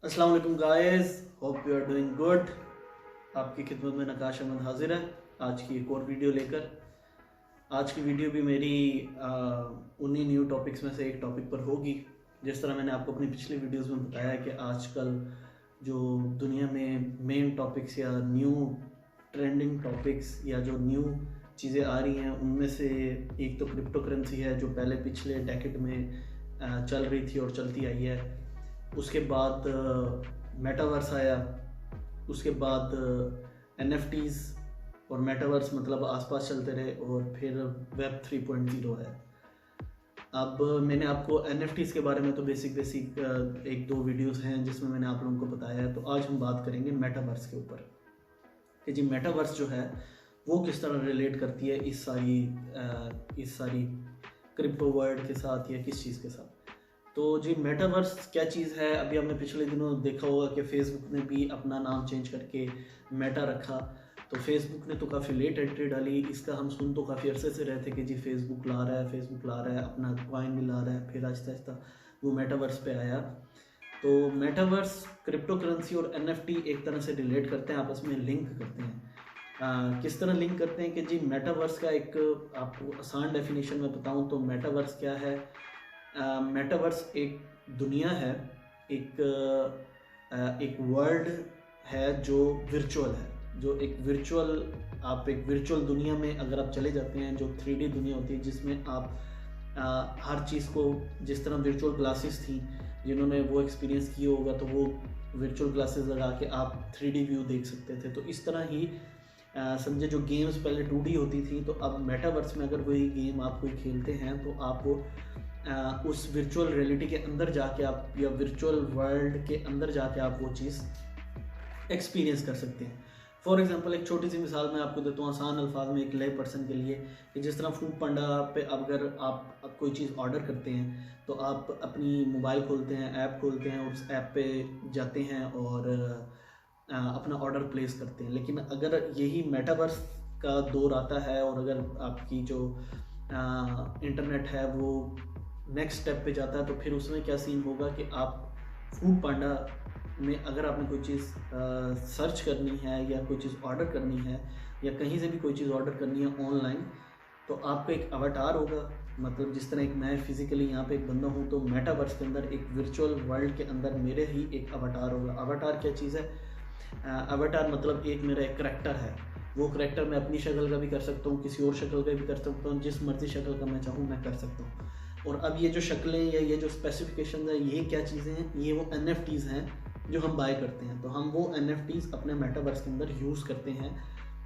अस्सलाम वालेकुम guys, hope you are doing good. आपकी खिदमत में नकाश अहमद हाजिर है आज की एक और वीडियो लेकर। आज की वीडियो भी मेरी उन्हीं न्यू टॉपिक्स में से एक टॉपिक पर होगी। जिस तरह मैंने आपको अपनी पिछली वीडियोस में बताया कि आजकल जो दुनिया में मेन टॉपिक्स या न्यू ट्रेंडिंग टॉपिक्स या जो न्यू चीज़ें आ रही हैं उनमें से एक तो क्रिप्टो करेंसी है, जो पहले पिछले डेकेड में चल रही थी और चलती आई है। उसके बाद मेटावर्स आया, उसके बाद NFTs और मेटावर्स मतलब आसपास चलते रहे, और फिर वेब 3.0 है। अब मैंने आपको NFTs के बारे में तो बेसिक एक दो वीडियोस हैं जिसमें मैंने आप लोगों को बताया है। तो आज हम बात करेंगे मेटावर्स के ऊपर कि जी मेटावर्स जो है वो किस तरह रिलेट करती है इस सारी क्रिप्टो वर्ल्ड के साथ या किस चीज़ के साथ। तो जी मेटावर्स क्या चीज़ है, अभी हमने पिछले दिनों देखा होगा कि फेसबुक ने भी अपना नाम चेंज करके मेटा रखा। तो फेसबुक ने तो काफ़ी लेट एंट्री डाली, इसका हम सुन तो काफ़ी अरसे से रहे थे कि जी फेसबुक ला रहा है, अपना कॉइन भी ला रहा है। फिर आहिस्ता आहिस्ता वो मेटावर्स पे आया। तो मेटावर्स क्रिप्टो करेंसी और NFT एक तरह से रिलेट करते हैं, आपस में लिंक करते हैं। किस तरह लिंक करते हैं कि जी मेटावर्स का एक आपको आसान डेफिनेशन में बताऊं तो मेटावर्स क्या है। मेटावर्स एक दुनिया है, एक वर्ल्ड है जो वर्चुअल है, जो एक वर्चुअल दुनिया में अगर आप चले जाते हैं, जो 3D दुनिया होती है जिसमें आप हर चीज़ को, जिस तरह वर्चुअल ग्लासेस थी, जिन्होंने वो एक्सपीरियंस किया होगा तो वो वर्चुअल ग्लासेस लगा के आप 3D व्यू देख सकते थे। तो इस तरह ही समझे जो गेम्स पहले 2D होती थी, तो अब मेटावर्स में अगर कोई गेम आप कोई खेलते हैं तो आप उस वर्चुअल रियलिटी के अंदर जाके आप या वर्चुअल वर्ल्ड के अंदर जाके आप वो चीज़ एक्सपीरियंस कर सकते हैं। फॉर एग्जांपल एक छोटी सी मिसाल मैं आपको देता हूँ आसान अल्फाज में एक ले पर्सन के लिए, कि जिस तरह फूड पांडा पे अगर आप कोई चीज़ ऑर्डर करते हैं तो आप अपनी मोबाइल खोलते हैं, ऐप खोलते हैं, उस ऐप पे जाते हैं और अपना ऑर्डर प्लेस करते हैं। लेकिन अगर यही मेटावर्स का दौर आता है और अगर आपकी जो इंटरनेट है वो नेक्स्ट स्टेप पे जाता है, तो फिर उसमें क्या सीन होगा कि आप फूड पांडा में अगर आपने कोई चीज़ सर्च करनी है या कोई चीज़ ऑर्डर करनी है या कहीं से भी कोई चीज़ ऑर्डर करनी है ऑनलाइन, तो आपका एक अवतार होगा। मतलब जिस तरह एक मैं फिजिकली यहाँ पे एक बंदा हूँ, तो मेटावर्स के अंदर एक वर्चुअल वर्ल्ड के अंदर मेरे ही एक अवतार होगा। अवतार क्या चीज़ है? अवतार मतलब एक मेरा एक करैक्टर है। वो करैक्टर मैं अपनी शक्ल का भी कर सकता हूँ, किसी और शक्ल का भी कर सकता हूँ, जिस मर्जी शक्ल का मैं चाहूँ मैं कर सकता हूँ। और अब ये जो शक्लें या ये जो स्पेसिफिकेशन है, ये क्या चीज़ें हैं? ये वो NFTs हैं जो हम बाय करते हैं। तो हम वो NFTs अपने मेटावर्स के अंदर यूज़ करते हैं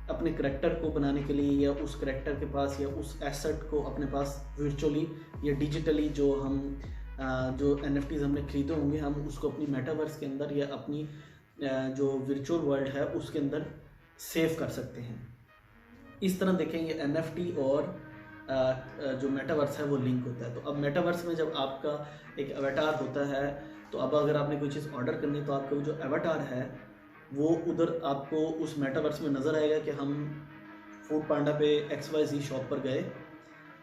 अपने करैक्टर को बनाने के लिए, या उस करैक्टर के पास या उस एसेट को अपने पास वर्चुअली या डिजिटली जो NFTs हमने खरीदे होंगे, हम उसको अपनी मेटावर्स के अंदर या अपनी जो वर्चुअल वर्ल्ड है उसके अंदर सेव कर सकते हैं। इस तरह देखेंगे NFT और जो मेटावर्स है वो लिंक होता है। तो अब मेटावर्स में जब आपका एक अवतार होता है, तो अब अगर आपने कोई चीज़ ऑर्डर करनी है तो आपका जो अवतार है वो उधर आपको उस मेटावर्स में नज़र आएगा कि हम फूड पांडा पे XYZ शॉप पर गए,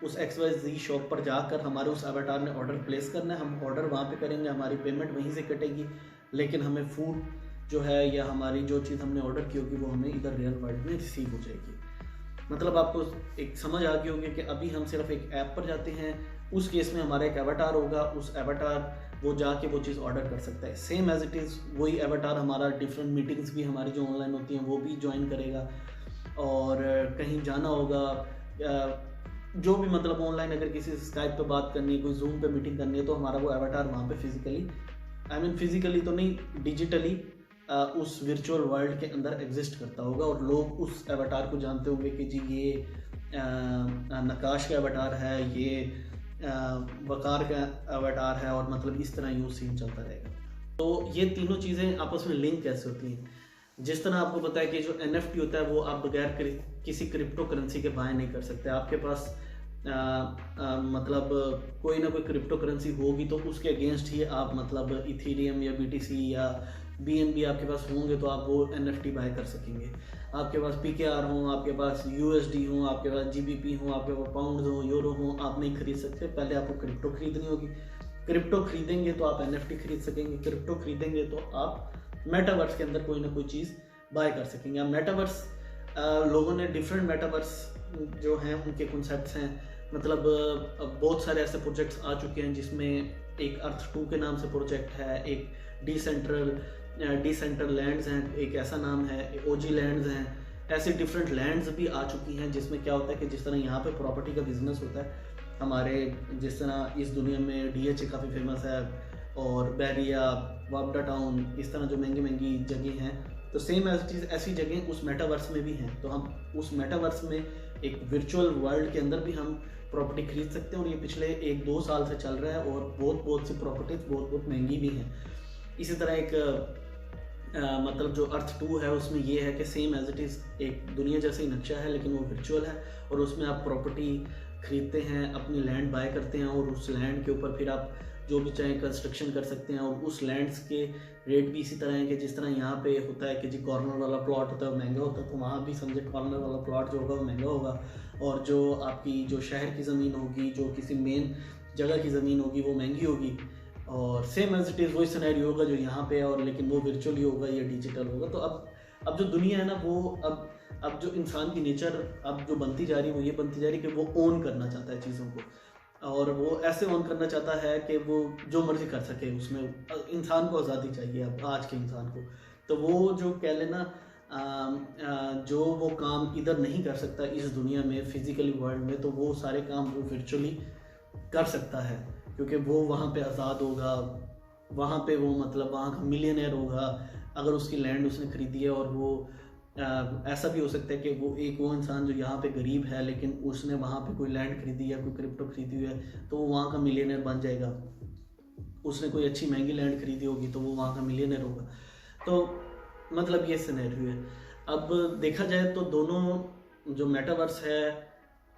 उस XYZ शॉप पर जाकर हमारे उस अवतार ने ऑर्डर प्लेस करना है, हम ऑर्डर वहाँ पे करेंगे, हमारी पेमेंट वहीं से कटेगी, लेकिन हमें फूड जो है या हमारी जो चीज़ हमने ऑर्डर की होगी वो हमें इधर रियल वर्ल्ड में रिसीव हो जाएगी। मतलब आपको एक समझ आ गई होगी कि अभी हम सिर्फ एक ऐप पर जाते हैं, उस केस में हमारा एक एवटार होगा, उस एवटार वो जाके वो चीज़ ऑर्डर कर सकता है। सेम एज इट इज़ वही एवटार हमारा डिफरेंट मीटिंग्स भी हमारी जो ऑनलाइन होती हैं वो भी ज्वाइन करेगा, और कहीं जाना होगा जो भी मतलब ऑनलाइन अगर किसी से स्काइप पे बात करनी है, कोई जूम पे मीटिंग करनी है, तो हमारा वो एवटार वहाँ पे फिजिकली तो नहीं, डिजिटली उस वर्चुअल वर्ल्ड के अंदर एग्जिस्ट करता होगा, और लोग उस एवटार को जानते होंगे कि जी ये नकाश का अवतार है, ये वकार का अवतार है, और मतलब इस तरह यूँ सीन चलता रहेगा। तो ये तीनों चीज़ें आपस में लिंक कैसे होती हैं? जिस तरह आपको पता है कि जो NFT होता है वो आप बगैर किसी क्रिप्टो करेंसी के बाय नहीं कर सकते। आपके पास मतलब कोई ना कोई क्रिप्टो करेंसी होगी तो उसके अगेंस्ट ही आप मतलब इथीरियम या BTC या BNB आपके पास होंगे तो आप वो NFT बाय कर सकेंगे। आपके पास PKR हो, आपके पास USD हो, आपके पास GBP हो, आपके पास पाउंड हो, यूरो हो, आप नहीं खरीद सकते। पहले आपको क्रिप्टो खरीदनी होगी, क्रिप्टो खरीदेंगे तो आप NFT खरीद सकेंगे, क्रिप्टो खरीदेंगे तो आप मेटावर्स के अंदर कोई ना कोई चीज़ बाय कर सकेंगे। अब मेटावर्स लोगों ने डिफरेंट मेटावर्स जो हैं उनके कॉन्सेप्ट्स हैं, मतलब बहुत सारे ऐसे प्रोजेक्ट्स आ चुके हैं जिसमें एक अर्थ 2 के नाम से प्रोजेक्ट है, एक डिसेंट्रल लैंड्स हैं, एक ऐसा नाम है, OG लैंड्स हैं। ऐसे डिफरेंट लैंड्स भी आ चुकी हैं जिसमें क्या होता है कि जिस तरह यहाँ पे प्रॉपर्टी का बिजनेस होता है हमारे, जिस तरह इस दुनिया में DHA काफ़ी फेमस है और बैरिया, वापडा टाउन, इस तरह जो महंगी महंगी जगह हैं, तो सेम ऐसी जगह उस मेटावर्स में भी हैं। तो हम उस मेटावर्स में एक वर्चुअल वर्ल्ड के अंदर भी हम प्रॉपर्टी खरीद सकते हैं और ये पिछले 1-2 साल से चल रहा है और बहुत सी प्रॉपर्टीज बहुत महंगी भी हैं। इसी तरह एक मतलब जो अर्थ 2 है उसमें ये है कि सेम एज इट इज़ एक दुनिया जैसा ही नक्शा है लेकिन वो वर्चुअल है और उसमें आप प्रॉपर्टी खरीदते हैं, अपनी लैंड बाय करते हैं और उस लैंड के ऊपर फिर आप जो भी चाहें कंस्ट्रक्शन कर सकते हैं। और उस लैंड्स के रेट भी इसी तरह है कि जिस तरह यहाँ पे होता है कि जी कॉर्नर वाला प्लॉट होता है वो महंगा होता है, तो वहाँ भी समझे कॉर्नर वाला प्लॉट जो होगा वो महंगा होगा, और जो आपकी जो शहर की ज़मीन होगी, जो किसी मेन जगह की ज़मीन होगी वो महंगी होगी। और सेम एज इट इज़ वही सिनेरियो होगा जो यहाँ पे है, और लेकिन वो वर्चुअली होगा या डिजिटल होगा। तो अब जो दुनिया है ना वो अब जो इंसान की नेचर अब जो बनती जा रही है वो ये बनती जा रही है कि वो ओन करना चाहता है चीज़ों को, और वो ऐसे ऑन करना चाहता है कि वो जो मर्जी कर सके। उसमें इंसान को आज़ादी चाहिए अब आज के इंसान को। तो वो जो कह लेना जो वो काम इधर नहीं कर सकता इस दुनिया में फिजिकली वर्ल्ड में, तो वो सारे काम वो वर्चुअली कर सकता है, क्योंकि वो वहाँ पे आज़ाद होगा, वहाँ पे वो मतलब वहाँ का मिलियनेयर होगा अगर उसकी लैंड उसने खरीदी है। और वो ऐसा भी हो सकता है कि वो इंसान जो यहाँ पे गरीब है लेकिन उसने वहाँ पे कोई लैंड खरीदी या कोई क्रिप्टो खरीदी हुई है तो वो वहाँ का मिलियनेयर बन जाएगा। उसने कोई अच्छी महंगी लैंड खरीदी होगी तो वो वहाँ का मिलियनेयर होगा। तो मतलब ये सिनेरियो है। अब देखा जाए तो दोनों जो मेटावर्स है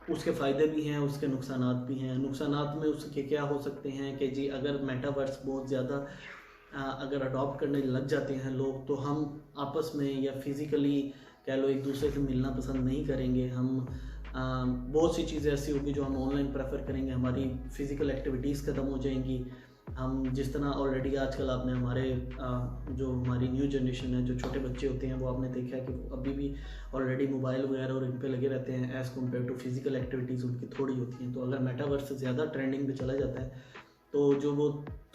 उसके फ़ायदे भी हैं, उसके नुकसानात भी हैं। नुकसानात में उसके क्या हो सकते हैं कि जी अगर मेटावर्स बहुत ज़्यादा अगर अडॉप्ट करने लग जाते हैं लोग, तो हम आपस में या फिज़िकली कह लो एक दूसरे से मिलना पसंद नहीं करेंगे। हम बहुत सी चीज़ें ऐसी होगी जो हम ऑनलाइन प्रेफर करेंगे, हमारी फ़िज़िकल एक्टिविटीज़ ख़त्म हो जाएंगी। हम जिस तरह ऑलरेडी आजकल आपने हमारे जो हमारी न्यू जनरेशन है, जो छोटे बच्चे होते हैं, वो आपने देखा है कि वो अभी भी ऑलरेडी मोबाइल वगैरह और इन पे लगे रहते हैं as compared to physical activities उनकी थोड़ी होती हैं। तो अगर मेटावर्स ज़्यादा ट्रेंडिंग पे चला जाता है तो जो वो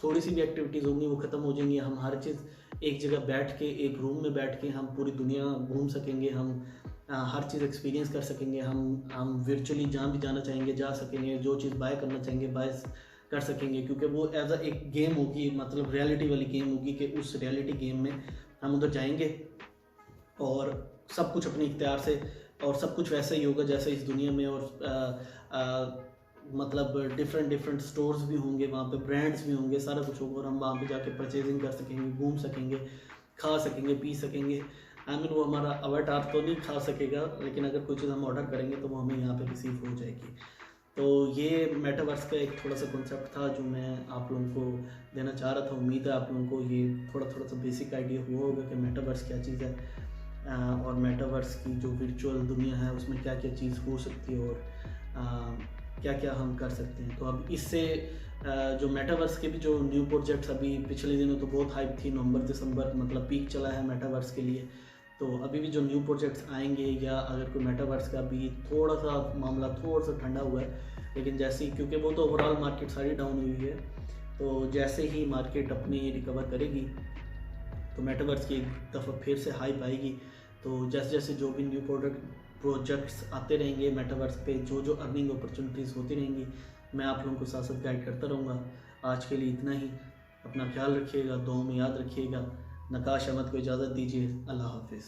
थोड़ी सी भी एक्टिविटीज़ होंगी वो ख़त्म हो जाएंगी। हम हर चीज़ एक जगह बैठ के, एक रूम में बैठ के हम पूरी दुनिया घूम सकेंगे, हम हर चीज़ एक्सपीरियंस कर सकेंगे। हम वर्चुअली जहाँ भी जाना चाहेंगे जा सकेंगे, जो चीज़ बाय करना चाहेंगे बाय कर सकेंगे, क्योंकि वो एज अ एक गेम होगी, मतलब रियलिटी वाली गेम होगी कि उस रियलिटी गेम में हम उधर जाएंगे और सब कुछ अपने इख्तियार से, और सब कुछ वैसा ही होगा जैसे इस दुनिया में। और मतलब डिफरेंट स्टोर्स भी होंगे, वहाँ पे ब्रांड्स भी होंगे, सारा कुछ होगा और हम वहाँ पे जाके परचेजिंग कर सकेंगे, घूम सकेंगे, खा सकेंगे, पी सकेंगे। आई मीन वो हमारा अवतार तो नहीं खा सकेगा, लेकिन अगर कोई चीज़ हम ऑर्डर करेंगे तो वो हमें यहाँ पे रिसीव हो जाएगी। तो ये मेटावर्स का एक थोड़ा सा कॉन्सेप्ट था जो मैं आप लोगों को देना चाह रहा था। उम्मीद है आप लोगों को ये थोड़ा सा बेसिक आइडिया हुआ होगा कि मेटावर्स क्या चीज़ है और मेटावर्स की जो वर्चुअल दुनिया है उसमें क्या क्या चीज़ हो सकती है और क्या क्या हम कर सकते हैं। तो अब इससे जो मेटावर्स के भी जो न्यू प्रोजेक्ट्स अभी पिछले दिनों तो बहुत हाइप थी, नवंबर-दिसंबर मतलब पीक चला है मेटावर्स के लिए। तो अभी भी जो न्यू प्रोजेक्ट्स आएंगे या अगर कोई मेटावर्स का भी थोड़ा सा मामला थोड़ा सा ठंडा हुआ है, लेकिन जैसे ही, क्योंकि वो तो ओवरऑल मार्केट सारी डाउन हुई है, तो जैसे ही मार्केट अपनी रिकवर करेगी तो मेटावर्स की एक दफ़ा फिर से हाइप आएगी। तो जैसे जैसे जो भी न्यू प्रोजेक्ट्स आते रहेंगे मेटावर्स पे, जो अर्निंग अपॉर्चुनिटीज़ होती रहेंगी, मैं आप लोगों को साथ साथ गाइड करता रहूँगा। आज के लिए इतना ही। अपना ख्याल रखिएगा, दुआ में याद रखिएगा। नकाश अहमद को इजाज़त दीजिए। अल्लाह हाफिज़।